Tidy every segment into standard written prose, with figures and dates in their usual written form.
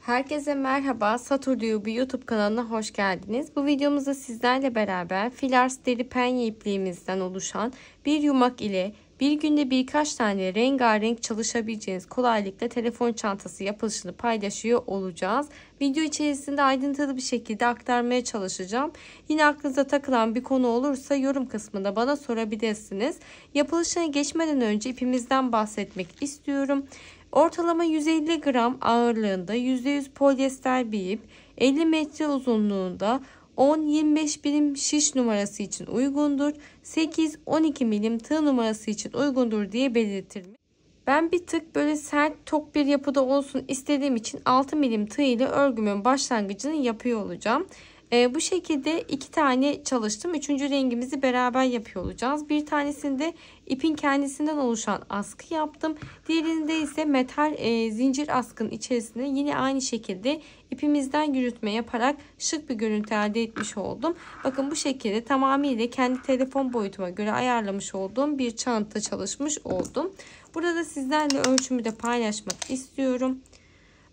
Herkese merhaba. Saturday bir YouTube kanalına hoş geldiniz. Bu videomuzda sizlerle beraber Filars deri penye ipliğimizden oluşan bir yumak ile bir günde birkaç tane rengarenk çalışabileceğiniz kolaylıkla telefon çantası yapılışını paylaşıyor olacağız. Video içerisinde ayrıntılı bir şekilde aktarmaya çalışacağım. Yine aklınıza takılan bir konu olursa yorum kısmında bana sorabilirsiniz. Yapılışına geçmeden önce ipimizden bahsetmek istiyorum. Ortalama 150 gram ağırlığında %100 polyester bir ip, 50 metre uzunluğunda 10-25 birim şiş numarası için uygundur. 8-12 milim tığ numarası için uygundur diye belirtilmiş. Ben bir tık böyle sert tok bir yapıda olsun istediğim için 6 milim tığ ile örgümün başlangıcını yapıyor olacağım. Bu şekilde iki tane çalıştım. Üçüncü rengimizi beraber yapıyor olacağız. Bir tanesinde ipin kendisinden oluşan askı yaptım. Diğerinde ise metal zincir askının içerisine yine aynı şekilde ipimizden yürütme yaparak şık bir görüntü elde etmiş oldum. Bakın bu şekilde tamamıyla kendi telefon boyutuma göre ayarlamış olduğum bir çanta çalışmış oldum. Burada da sizlerle ölçümü de paylaşmak istiyorum.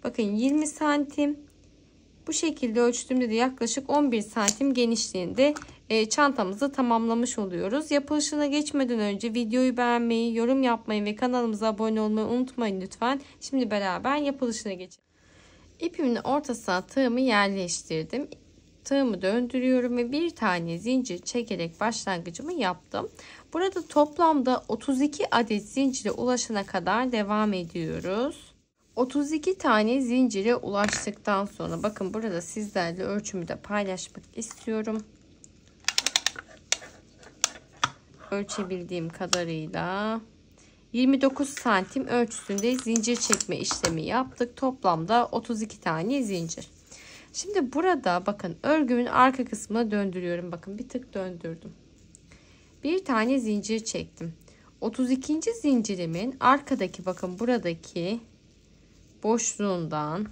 Bakın 20 santim. Bu şekilde ölçtüğümde de yaklaşık 11 santim genişliğinde çantamızı tamamlamış oluyoruz. Yapılışına geçmeden önce videoyu beğenmeyi, yorum yapmayı ve kanalımıza abone olmayı unutmayın lütfen. Şimdi beraber yapılışına geçelim. İpimin ortasına tığımı yerleştirdim. Tığımı döndürüyorum ve bir tane zincir çekerek başlangıcımı yaptım. Burada toplamda 32 adet zincire ulaşana kadar devam ediyoruz. 32 tane zincire ulaştıktan sonra bakın burada sizlerle ölçümü de paylaşmak istiyorum. Ölçebildiğim kadarıyla 29 santim ölçüsünde zincir çekme işlemi yaptık. Toplamda 32 tane zincir. Şimdi burada bakın örgümün arka kısmına döndürüyorum. Bakın bir tık döndürdüm. Bir tane zincir çektim. 32. zincirimin arkadaki bakın buradaki boşluğundan.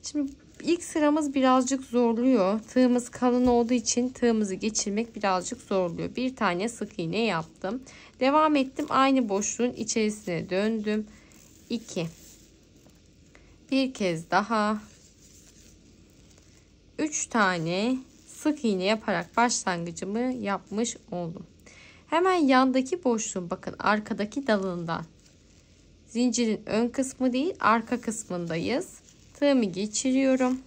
Şimdi ilk sıramız birazcık zorluyor. Tığımız kalın olduğu için tığımızı geçirmek birazcık zorluyor. Bir tane sık iğne yaptım. Devam ettim. Aynı boşluğun içerisine döndüm. 2. Bir kez daha. 3 tane sık iğne yaparak başlangıcımı yapmış oldum. Hemen yandaki boşluğun bakın arkadaki dalından zincirin ön kısmı değil arka kısmındayız. Tığımı geçiriyorum.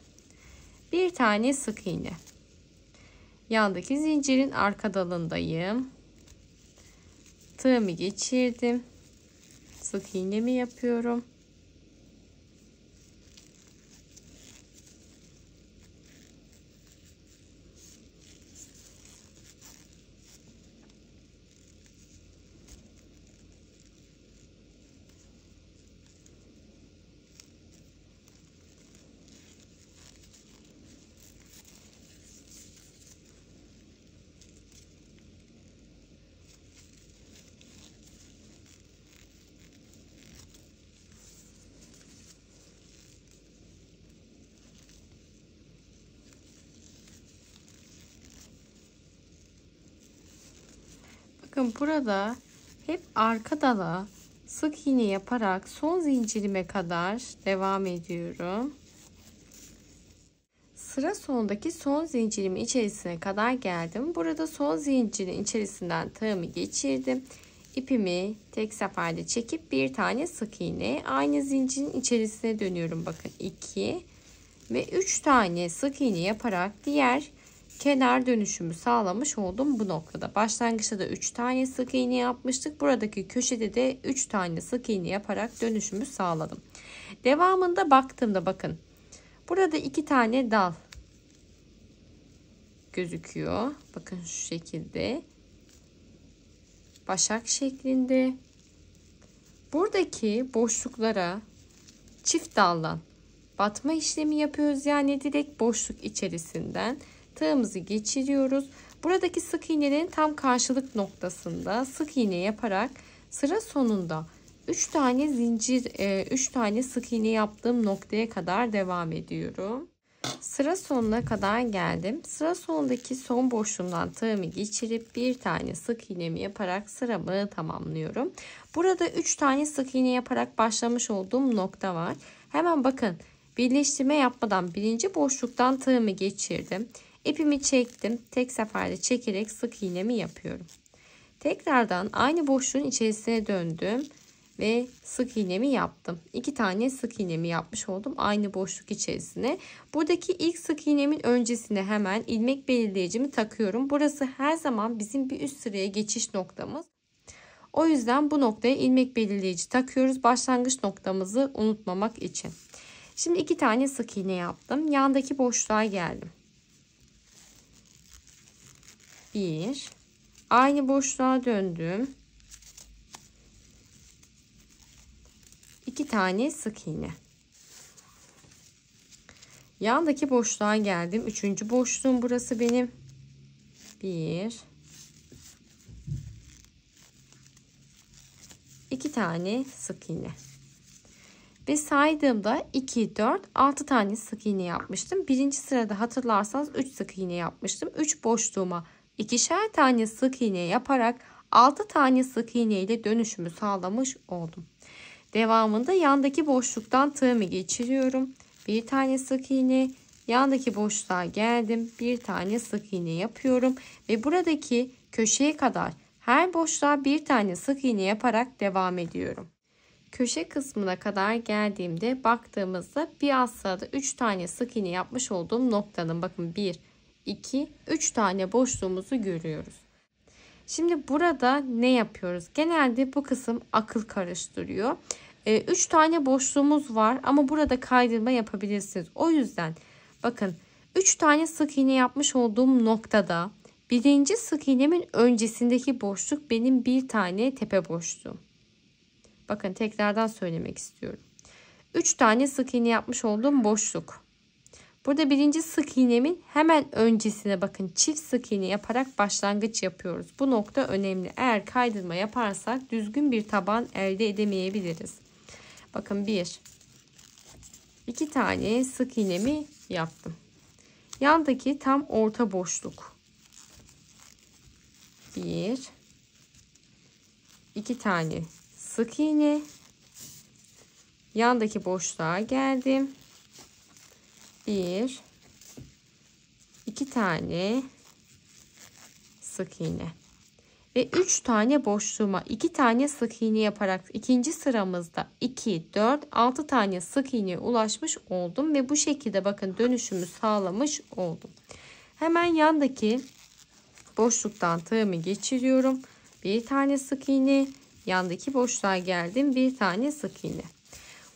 Bir tane sık iğne. Yandaki zincirin arka dalındayım. Tığımı geçirdim. Sık iğnemi yapıyorum. Bakın burada hep arka dala sık iğne yaparak son zincirime kadar devam ediyorum. Sıra sonundaki son zincirimin içerisine kadar geldim. Burada son zincirin içerisinden tığımı geçirdim. İpimi tek seferde çekip bir tane sık iğne aynı zincirin içerisine dönüyorum. Bakın 2 ve 3 tane sık iğne yaparak diğer kenar dönüşümü sağlamış oldum bu noktada. Başlangıçta da 3 tane sık iğne yapmıştık. Buradaki köşede de 3 tane sık iğne yaparak dönüşümü sağladım. Devamında baktığımda bakın. Burada 2 tane dal gözüküyor. Bakın şu şekilde. Başak şeklinde. Buradaki boşluklara çift daldan batma işlemi yapıyoruz. Yani direkt boşluk içerisinden tığımızı geçiriyoruz. Buradaki sık iğnelerin tam karşılık noktasında sık iğne yaparak sıra sonunda 3 tane zincir 3 tane sık iğne yaptığım noktaya kadar devam ediyorum. Sıra sonuna kadar geldim. Sıra sonundaki son boşluğumdan tığımı geçirip bir tane sık iğnemi yaparak sıramı tamamlıyorum. Burada 3 tane sık iğne yaparak başlamış olduğum nokta var. Hemen bakın birleştirme yapmadan birinci boşluktan tığımı geçirdim. İpimi çektim. Tek seferde çekerek sık iğnemi yapıyorum. Tekrardan aynı boşluğun içerisine döndüm ve sık iğnemi yaptım. 2 tane sık iğnemi yapmış oldum aynı boşluk içerisine. Buradaki ilk sık iğnemin öncesine hemen ilmek belirleyicimi takıyorum. Burası her zaman bizim bir üst sıraya geçiş noktamız. O yüzden bu noktaya ilmek belirleyici takıyoruz. Başlangıç noktamızı unutmamak için. Şimdi 2 tane sık iğne yaptım. Yandaki boşluğa geldim. 1. Aynı boşluğa döndüm. 2 tane sık iğne. Yandaki boşluğa geldim. 3. boşluğum burası benim. 1. 2 tane sık iğne. Ve saydığımda 2, 4, 6 tane sık iğne yapmıştım. Birinci sırada hatırlarsanız 3 sık iğne yapmıştım. 3 boşluğuma 2'şer tane sık iğne yaparak 6 tane sık iğne ile dönüşümü sağlamış oldum. Devamında yandaki boşluktan tığımı geçiriyorum. Bir tane sık iğne, yandaki boşluğa geldim. Bir tane sık iğne yapıyorum ve buradaki köşeye kadar her boşluğa bir tane sık iğne yaparak devam ediyorum. Köşe kısmına kadar geldiğimde baktığımızda bir alt sırada 3 tane sık iğne yapmış olduğum noktanın bakın 1, 2, 3 tane boşluğumuzu görüyoruz. Şimdi burada ne yapıyoruz? Genelde bu kısım akıl karıştırıyor. 3 tane boşluğumuz var ama burada kaydırma yapabilirsiniz. O yüzden bakın 3 tane sık iğne yapmış olduğum noktada birinci sık iğnemin öncesindeki boşluk benim bir tane tepe boşluğum. Bakın tekrardan söylemek istiyorum. 3 tane sık iğne yapmış olduğum boşluk. Burada birinci sık iğnemin hemen öncesine bakın çift sık iğne yaparak başlangıç yapıyoruz. Bu nokta önemli. Eğer kaydırma yaparsak düzgün bir taban elde edemeyebiliriz. Bakın 1, 2 tane sık iğnemi yaptım. Yandaki tam orta boşluk. 1, 2 tane sık iğne. Yandaki boşluğa geldim. 1, 2 tane sık iğne ve 3 tane boşluğuma 2 tane sık iğne yaparak ikinci sıramızda 2, 4, 6 tane sık iğneye ulaşmış oldum ve bu şekilde bakın dönüşümü sağlamış oldum. Hemen yandaki boşluktan tığımı geçiriyorum. Bir tane sık iğne, yandaki boşluğa geldim. Bir tane sık iğne.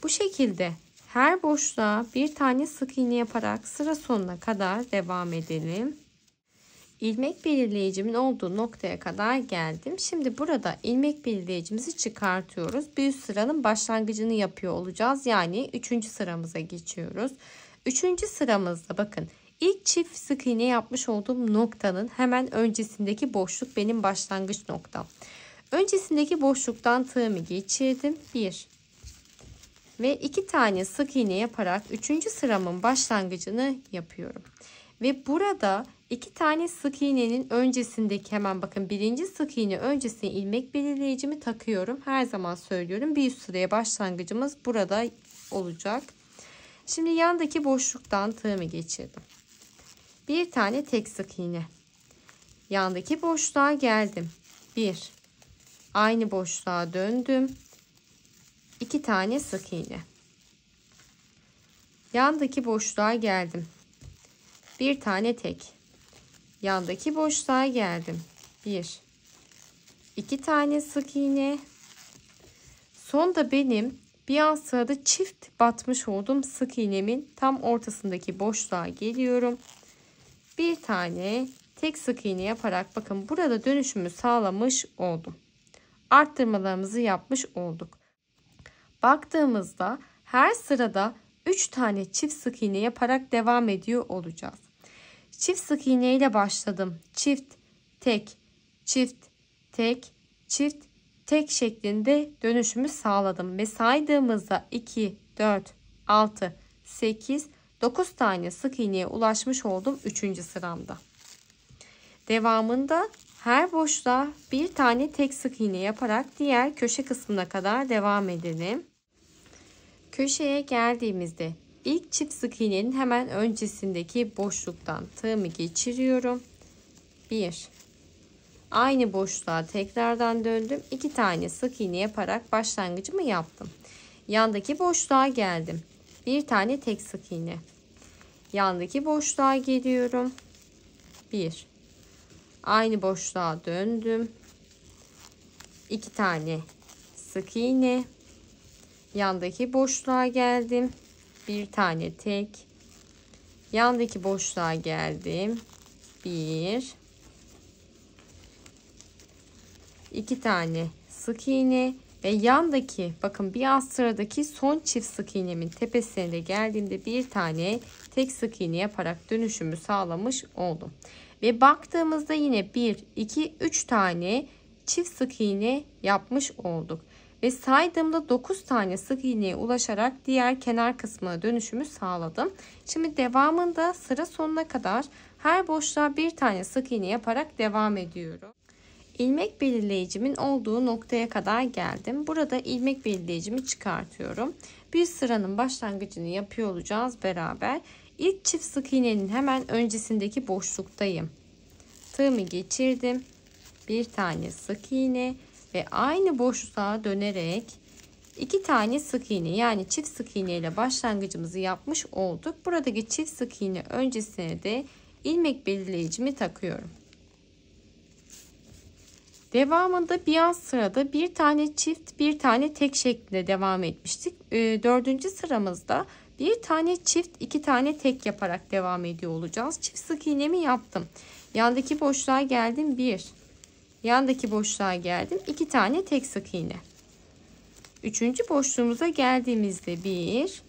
Bu şekilde her boşluğa bir tane sık iğne yaparak sıra sonuna kadar devam edelim. İlmek belirleyicimin olduğu noktaya kadar geldim. Şimdi burada ilmek belirleyicimizi çıkartıyoruz. Bir üst sıranın başlangıcını yapıyor olacağız. Yani 3. sıramıza geçiyoruz. 3. sıramızda bakın ilk çift sık iğne yapmış olduğum noktanın hemen öncesindeki boşluk benim başlangıç noktam. Öncesindeki boşluktan tığımı geçirdim. 1 ve 2 tane sık iğne yaparak 3. sıramın başlangıcını yapıyorum. Ve burada 2 tane sık iğnenin öncesindeki hemen bakın birinci sık iğne öncesine ilmek belirleyicimi takıyorum. Her zaman söylüyorum bir üst sıraya başlangıcımız burada olacak. Şimdi yandaki boşluktan tığımı geçirdim. Bir tane tek sık iğne. Yandaki boşluğa geldim. 1. Aynı boşluğa döndüm. 2 tane sık iğne. Yandaki boşluğa geldim. Bir tane tek. Yandaki boşluğa geldim. 1, 2 tane sık iğne. Son da benim bir alt sırada çift batmış olduğum sık iğnemin tam ortasındaki boşluğa geliyorum. Bir tane tek sık iğne yaparak bakın burada dönüşümü sağlamış oldum. Arttırmalarımızı yapmış olduk. Baktığımızda her sırada 3 tane çift sık iğne yaparak devam ediyor olacağız. Çift sık iğne ile başladım. Çift, tek, çift, tek, çift, tek şeklinde dönüşümü sağladım. Ve saydığımızda 2, 4, 6, 8, 9 tane sık iğneye ulaşmış oldum 3. sıramda. Devamında her boşluğa bir tane tek sık iğne yaparak diğer köşe kısmına kadar devam edelim. Köşeye geldiğimizde İlk çift sık iğnenin hemen öncesindeki boşluktan tığımı geçiriyorum. 1. Aynı boşluğa tekrardan döndüm. 2 tane sık iğne yaparak başlangıcımı yaptım. Yandaki boşluğa geldim. Bir tane tek sık iğne. Yandaki boşluğa geliyorum. 1. Aynı boşluğa döndüm. 2 tane sık iğne. Yandaki boşluğa geldim. Bir tane tek. Yandaki boşluğa geldim. 1. 2 tane sık iğne ve yandaki, bakın bir alt sıradaki son çift sık iğnemin tepesine de geldiğimde bir tane tek sık iğne yaparak dönüşümü sağlamış oldum. Ve baktığımızda yine 1, 2, 3 tane çift sık iğne yapmış olduk. Ve saydığımda 9 tane sık iğneye ulaşarak diğer kenar kısmına dönüşümü sağladım. Şimdi devamında sıra sonuna kadar her boşluğa bir tane sık iğne yaparak devam ediyorum. İlmek belirleyicimin olduğu noktaya kadar geldim. Burada ilmek belirleyicimi çıkartıyorum. Bir sıranın başlangıcını yapıyor olacağız beraber. İlk çift sık iğnenin hemen öncesindeki boşluktayım. Tığımı geçirdim. Bir tane sık iğne ve aynı boşluğa dönerek 2 tane sık iğne, yani çift sık iğne ile başlangıcımızı yapmış olduk. Buradaki çift sık iğne öncesine de ilmek belirleyicimi takıyorum. Devamında bir alt sırada bir tane çift, bir tane tek şeklinde devam etmiştik. 4. sıramızda bir tane çift, 2 tane tek yaparak devam ediyor olacağız. Çift sık iğnemi yaptım. Yandaki boşluğa geldim 1. Yandaki boşluğa geldim 2 tane tek sık iğne. 3. boşluğumuza geldiğimizde 1.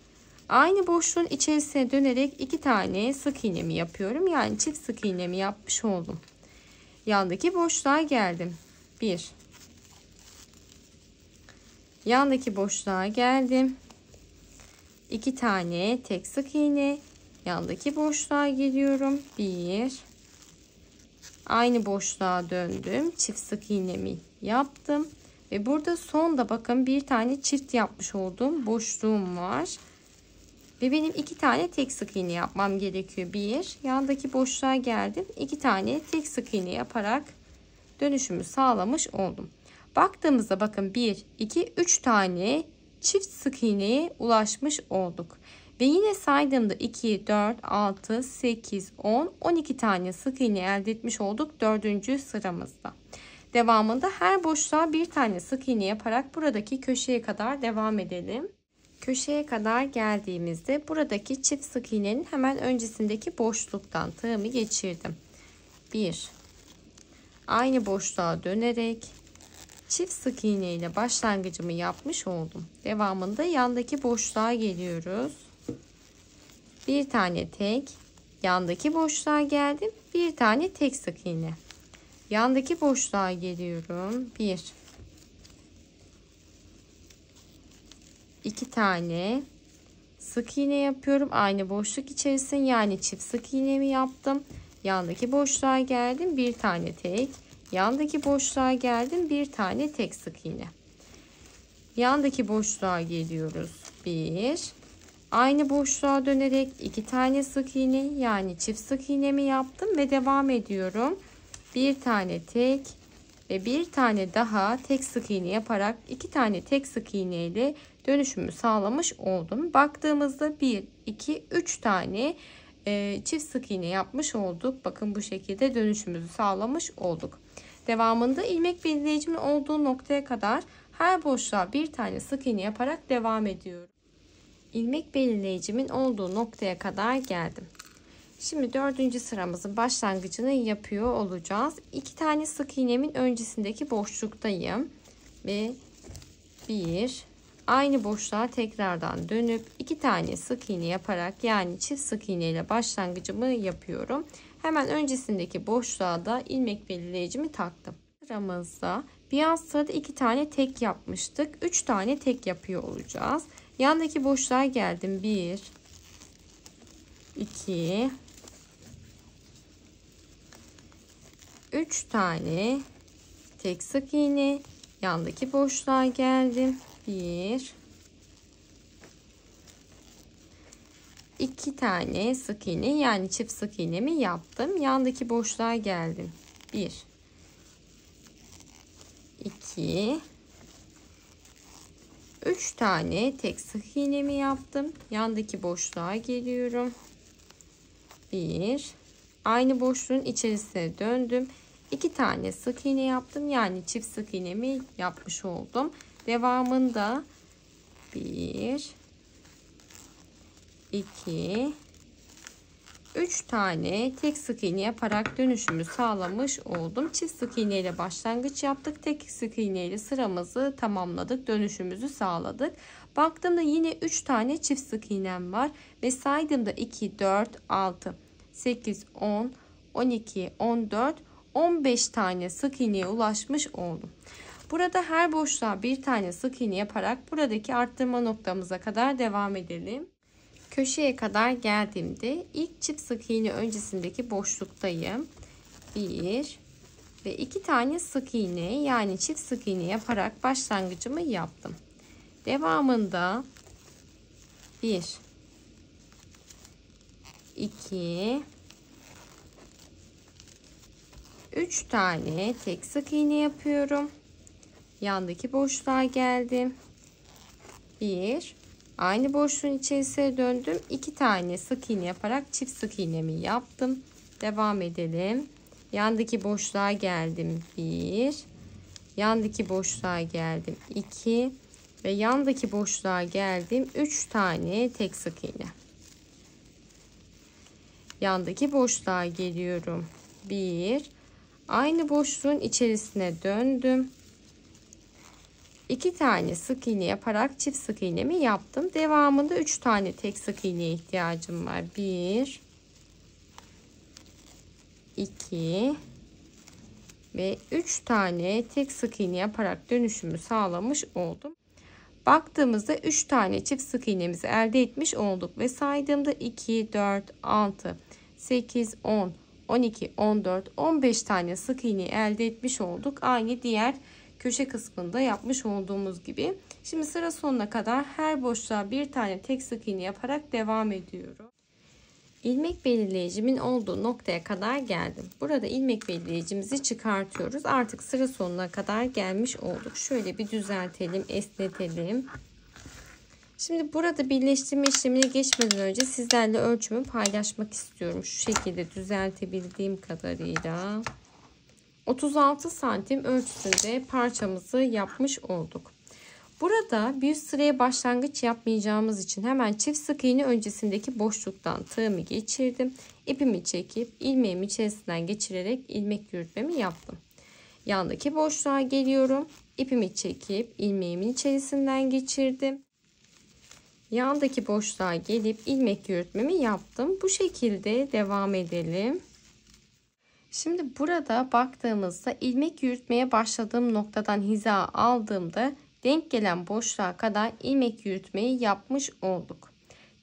Aynı boşluğun içerisine dönerek 2 tane sık iğnemi yapıyorum. Yani çift sık iğnemi yapmış oldum. Yandaki boşluğa geldim. 1. Yandaki boşluğa geldim. 2 tane tek sık iğne. Yandaki boşluğa geliyorum. 1. Aynı boşluğa döndüm. Çift sık iğnemi yaptım. Ve burada sonda bakın bir tane çift yapmış olduğum boşluğum var. Ve benim 2 tane tek sık iğne yapmam gerekiyor. 1. Yandaki boşluğa geldim. 2 tane tek sık iğne yaparak dönüşümü sağlamış oldum. Baktığımızda bakın 1, 2, 3 tane çift sık iğneye ulaşmış olduk. Ve yine saydığımda 2, 4, 6, 8, 10, 12 tane sık iğne elde etmiş olduk 4. sıramızda. Devamında her boşluğa bir tane sık iğne yaparak buradaki köşeye kadar devam edelim. Köşeye kadar geldiğimizde buradaki çift sık iğnenin hemen öncesindeki boşluktan tığımı geçirdim. 1. Aynı boşluğa dönerek çift sık iğne ile başlangıcımı yapmış oldum. Devamında yandaki boşluğa geliyoruz. Bir tane tek, yandaki boşluğa geldim. Bir tane tek sık iğne. Yandaki boşluğa geliyorum. 1. 2 tane sık iğne yapıyorum. Aynı boşluk içerisinde, yani çift sık iğnemi yaptım. Yandaki boşluğa geldim. Bir tane tek. Yandaki boşluğa geldim. Bir tane tek sık iğne. Yandaki boşluğa geliyoruz. 1. Aynı boşluğa dönerek 2 tane sık iğne, yani çift sık iğnemi yaptım ve devam ediyorum. Bir tane tek ve bir tane daha tek sık iğne yaparak 2 tane tek sık iğne ile dönüşümü sağlamış oldum. Baktığımızda 1, 2, 3 tane çift sık iğne yapmış olduk. Bakın bu şekilde dönüşümüzü sağlamış olduk. Devamında ilmek belirleyicimin olduğu noktaya kadar her boşluğa bir tane sık iğne yaparak devam ediyorum. İlmek belirleyicimin olduğu noktaya kadar geldim. Şimdi 4. sıramızın başlangıcını yapıyor olacağız. 2 tane sık iğnemin öncesindeki boşluktayım ve 1. Aynı boşluğa tekrardan dönüp 2 tane sık iğne yaparak, yani çift sık iğne ile başlangıcımı yapıyorum. Hemen öncesindeki boşluğa da ilmek belirleyicimi taktım. Sıramızda bir alt sırada 2 tane tek yapmıştık. 3 tane tek yapıyor olacağız. Yandaki boşluğa geldim. 1, 2, 3 tane tek sık iğne. Yandaki boşluğa geldim. 1, 2 tane sık iğne yani çift sık iğnemi yaptım. Yandaki boşluğa geldim. 1 2 3 tane tek sık iğnemi yaptım. Yandaki boşluğa geliyorum. 1 aynı boşluğun içerisine döndüm. 2 tane sık iğne yaptım. Yani çift sık iğnemi yapmış oldum. Devamında 1 2 3 tane tek sık iğne yaparak dönüşümü sağlamış oldum. Çift sık iğne ile başlangıç yaptık. Tek sık iğne ile sıramızı tamamladık. Dönüşümüzü sağladık. Baktığımda yine 3 tane çift sık iğnem var. Ve saydığımda 2, 4, 6, 8, 10, 12, 14, 15 tane sık iğneye ulaşmış oldum. Burada her boşluğa bir tane sık iğne yaparak buradaki arttırma noktamıza kadar devam edelim. Köşeye kadar geldiğimde ilk çift sık iğne öncesindeki boşluktayım. 1 ve 2 tane sık iğne yani çift sık iğne yaparak başlangıcımı yaptım. Devamında 1 2 3 tane tek sık iğne yapıyorum. Yandaki boşluğa geldim. 1 aynı boşluğun içerisine döndüm. 2 tane sık iğne yaparak çift sık iğnemi yaptım. Devam edelim. Yandaki boşluğa geldim. 1 yandaki boşluğa geldim. 2 ve yandaki boşluğa geldim. 3 tane tek sık iğne. Yandaki boşluğa geliyorum. 1 aynı boşluğun içerisine döndüm. 2 tane sık iğne yaparak çift sık iğnemi yaptım. Devamında 3 tane tek sık iğneye ihtiyacım var. 1 2 ve 3 tane tek sık iğne yaparak dönüşümü sağlamış oldum. Baktığımızda 3 tane çift sık iğnemizi elde etmiş olduk ve saydığımda 2 4 6 8 10 12 14 15 tane sık iğne elde etmiş olduk. Aynı diğer köşe kısmında yapmış olduğumuz gibi. Şimdi sıra sonuna kadar her boşluğa bir tane tek sık iğne yaparak devam ediyorum. İlmek belirleyicimin olduğu noktaya kadar geldim. Burada ilmek belirleyicimizi çıkartıyoruz. Artık sıra sonuna kadar gelmiş olduk. Şöyle bir düzeltelim, esnetelim. Şimdi burada birleştirme işlemine geçmeden önce sizlerle ölçümü paylaşmak istiyorum. Şu şekilde düzeltebildiğim kadarıyla 36 santim ölçüsünde parçamızı yapmış olduk. Burada bir sıraya başlangıç yapmayacağımız için hemen çift sık iğne öncesindeki boşluktan tığımı geçirdim. İpimi çekip ilmeğimi içerisinden geçirerek ilmek yürütmemi yaptım. Yandaki boşluğa geliyorum. İpimi çekip ilmeğimin içerisinden geçirdim. Yandaki boşluğa gelip ilmek yürütmemi yaptım. Bu şekilde devam edelim. Şimdi burada baktığımızda ilmek yürütmeye başladığım noktadan hiza aldığımda denk gelen boşluğa kadar ilmek yürütmeyi yapmış olduk.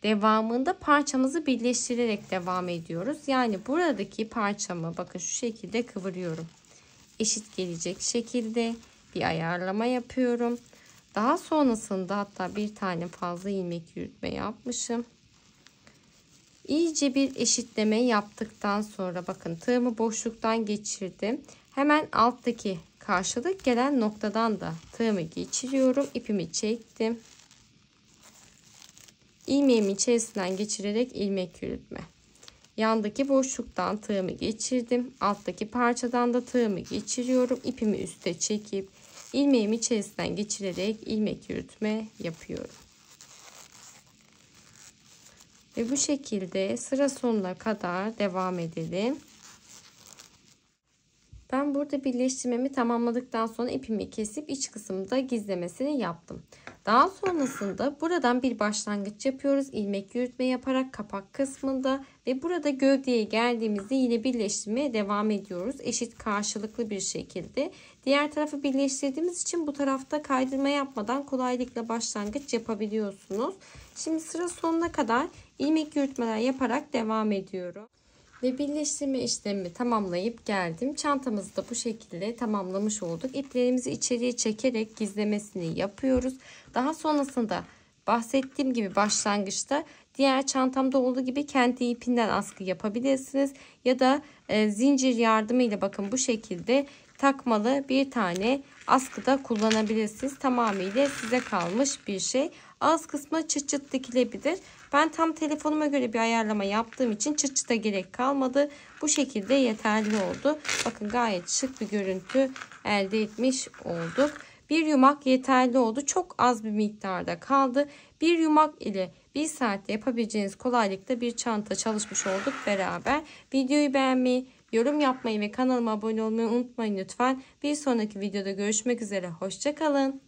Devamında parçamızı birleştirerek devam ediyoruz. Yani buradaki parçamı bakın şu şekilde kıvırıyorum. Eşit gelecek şekilde bir ayarlama yapıyorum. Daha sonrasında hatta bir tane fazla ilmek yürütme yapmışım. İyice bir eşitleme yaptıktan sonra bakın tığımı boşluktan geçirdim. Hemen alttaki karşılık gelen noktadan da tığımı geçiriyorum. İpimi çektim. İlmeğimi içerisinden geçirerek ilmek yürütme. Yandaki boşluktan tığımı geçirdim. Alttaki parçadan da tığımı geçiriyorum. İpimi üste çekip ilmeğimi içerisinden geçirerek ilmek yürütme yapıyorum. Ve bu şekilde sıra sonuna kadar devam edelim. Ben burada birleştirmemi tamamladıktan sonra ipimi kesip iç kısımda gizlemesini yaptım. Daha sonrasında buradan bir başlangıç yapıyoruz. İlmek yürütme yaparak kapak kısmında ve burada gövdeye geldiğimizde yine birleştirmeye devam ediyoruz. Eşit karşılıklı bir şekilde. Diğer tarafı birleştirdiğimiz için bu tarafta kaydırma yapmadan kolaylıkla başlangıç yapabiliyorsunuz. Şimdi sıra sonuna kadar ilmek yürütmeler yaparak devam ediyorum. Ve birleştirme işlemimi tamamlayıp geldim. Çantamızı da bu şekilde tamamlamış olduk. İplerimizi içeriye çekerek gizlemesini yapıyoruz. Daha sonrasında bahsettiğim gibi başlangıçta diğer çantamda olduğu gibi kendi ipinden askı yapabilirsiniz. Ya da zincir yardımıyla bakın bu şekilde takmalı bir tane askıda kullanabilirsiniz. Tamamıyla size kalmış bir şey. Ağız kısmı çıt çıt dikilebilir. Ben tam telefonuma göre bir ayarlama yaptığım için çıt çıta gerek kalmadı. Bu şekilde yeterli oldu. Bakın gayet şık bir görüntü elde etmiş olduk. Bir yumak yeterli oldu. Çok az bir miktarda kaldı. Bir yumak ile 1 saatte yapabileceğiniz kolaylıkta bir çanta çalışmış olduk beraber. Videoyu beğenmeyi, yorum yapmayı ve kanalıma abone olmayı unutmayın lütfen. Bir sonraki videoda görüşmek üzere. Hoşça kalın.